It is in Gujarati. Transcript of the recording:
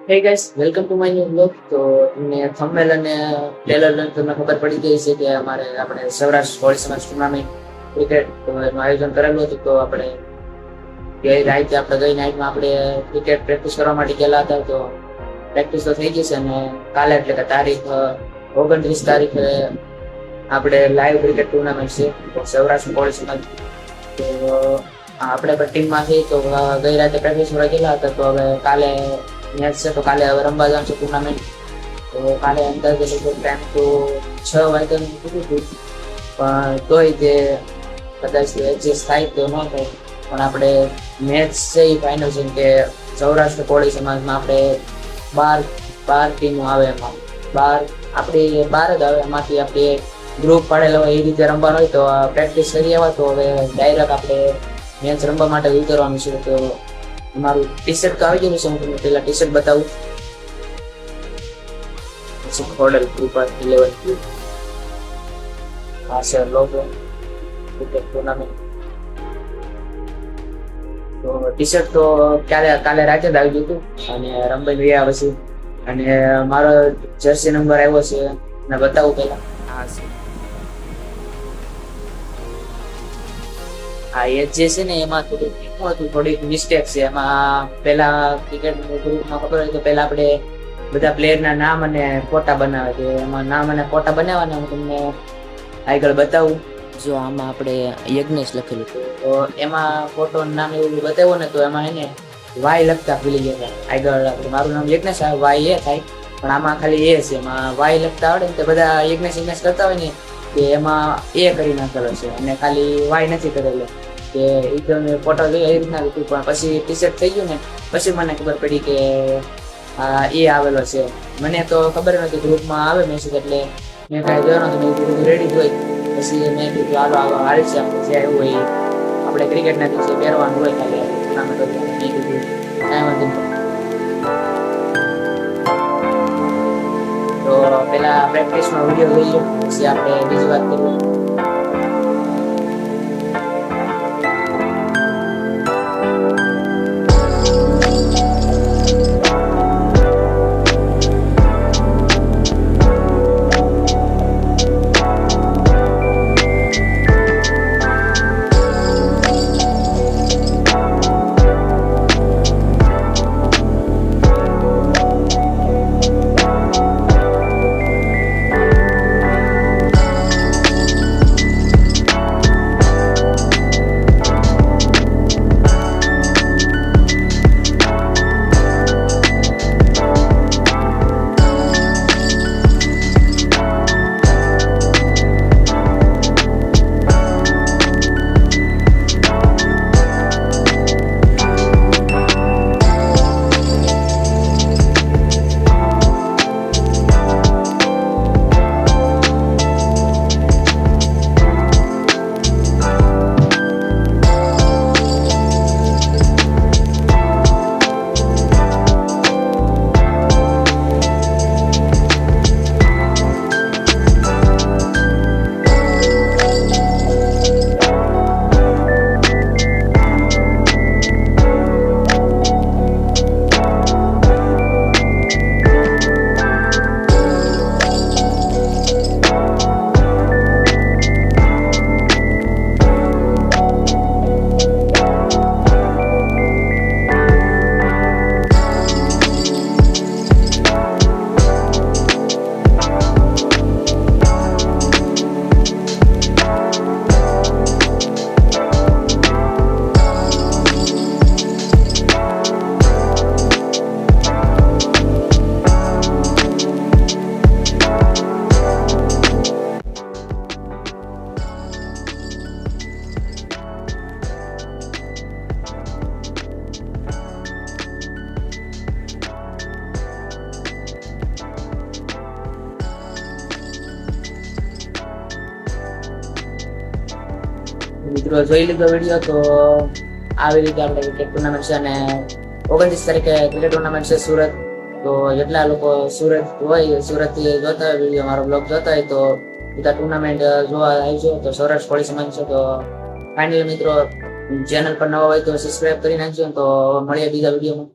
હે guys, welcome to my new blog. તો તમને થંબનેલ અને ટ્રેલર તમને ખબર પડી ગઈ છે કે આપણે સૌરાષ્ટ્ર હોળી સમાજ ટુર્નામેન્ટ ક્રિકેટ એનું આયોજન કરેલું હતું. તો આપણે ગઈ રાતે ગઈ નાઇટમાં આપણે ક્રિકેટ પ્રેક્ટિસ કરવા માટે ગયેલા હતા. તો પ્રેક્ટિસ તો થઈ ગઈ છે અને કાલે એટલે કે તારીખ 29 તારીખે આપણે લાઈવ ક્રિકેટ ટુર્નામેન્ટ છે સૌરાષ્ટ્ર હોળી સમાજ. તો આપણે પણ ટીમમાં છીએ. તો ગઈ રાતે પ્રેક્ટિસ કરવા ગયેલા હતા. તો હવે કાલે મેચ છે. તો કાલે હવે રમવા જવાનું છે ટુર્નામેન્ટ. તો કાલે અંદાજે લગભગ ટાઈમ તો 6 વાગ્યાનું કીધું હતું, પણ તોય તે કદાચ એડજસ્ટ થાય તો ન થાય. પણ આપણે મેચ છે એ ફાઇનલ છે કે સૌરાષ્ટ્ર કોળી સમાજમાં આપણે 12 ટીમો આવે. એમાં 12 આપણી 12 જ આવે. એમાંથી આપણે ગ્રુપ પાડેલો હોય એ રીતે રમવાનું હોય. તો પ્રેક્ટિસ કરી આવ્યા. તો હવે ડાયરેક્ટ આપણે મેચ રમવા માટે ઉતરવાનું છે. તો મારું ટી શર્ટ તો આવી ગયેલું છે. હું તમને પેલા ટી શર્ટ બતાવું. ખોડલ કૃપા 11 આ છે લોગો ક્રિકેટ ટુર્નામેન્ટ. તો ટી શર્ટ તો કાલે રાતે જ આવી ગયું હતું અને રમભાઈ ગયા પછી. અને મારો જર્સી નંબર આવ્યો છે અને બતાવું પેલા. હા, એ જે છે ને એમાં થોડીક મિસ્ટેક છે. એમાં પેલા ક્રિકેટ ગ્રુપમાં ખબર હોય તો પેલા આપણે બધા પ્લેયરના નામ અને ફોટા બનાવે છે. એમાં નામ અને ફોટા બનાવવાના હું તમને આગળ બતાવું. જો આમાં આપણે યજ્ઞેશ લખેલું તો એમાં ફોટો નામ એવું બતાવ્યું ને, તો એમાં એને વાય લખતા ભૂલી ગયા હતા. આગળ મારું નામ યજ્ઞેશ આવે, વાય એ થાય, પણ આમાં ખાલી એ છે. એમાં વાય લખતા આવડે ને તો બધા યજ્ઞેશ કરતા હોય ને કે એમાં એ કરી નાખેલો છે અને ખાલી વાય નથી કરેલો. કે એકદમ ફોટો જોયો એ રીતના હતું, પણ પછી ટી શર્ટ થઈ ગયું ને પછી મને ખબર પડી કે એ આવેલો છે. મને તો ખબર નથી ગ્રુપમાં આવે મેસેજ, એટલે મેં કાંઈ જોયો નતો. મેં રેડી હોય પછી મેં કીધું હાલો હાલ છે આપણે જે એવું હોય આપણે ક્રિકેટના દિવસે પહેરવાનું હોય ખાલી ટુર્નામેન્ટ હોય. મેં કીધું કાંઈ વાંધો નહીં. તો પેલા પ્રેક્ટિસનો વિડીયો જોઈ લો પછી આપણે બીજી વાત કરીએ. મિત્રો જોઈ લીધો વિડીયો. તો આવી રીતે આપણે ક્રિકેટ ટુર્નામેન્ટ છે અને 29 તારીખે ક્રિકેટ ટુર્નામેન્ટ છે સુરત. તો જેટલા લોકો સુરત હોય, સુરત થી જોતા હોય વિડીયો, મારો બ્લોગ જોતા હોય તો બધા ટુર્નામેન્ટ જોવા આવજો. તો સૌરાષ્ટ્ર કોળી સમાજ છે. તો ફાઇનલી મિત્રો, ચેનલ પર નવા હોય તો સબસ્ક્રાઇબ કરી નાખજો. તો મળીએ બીજા વિડીયોમાં.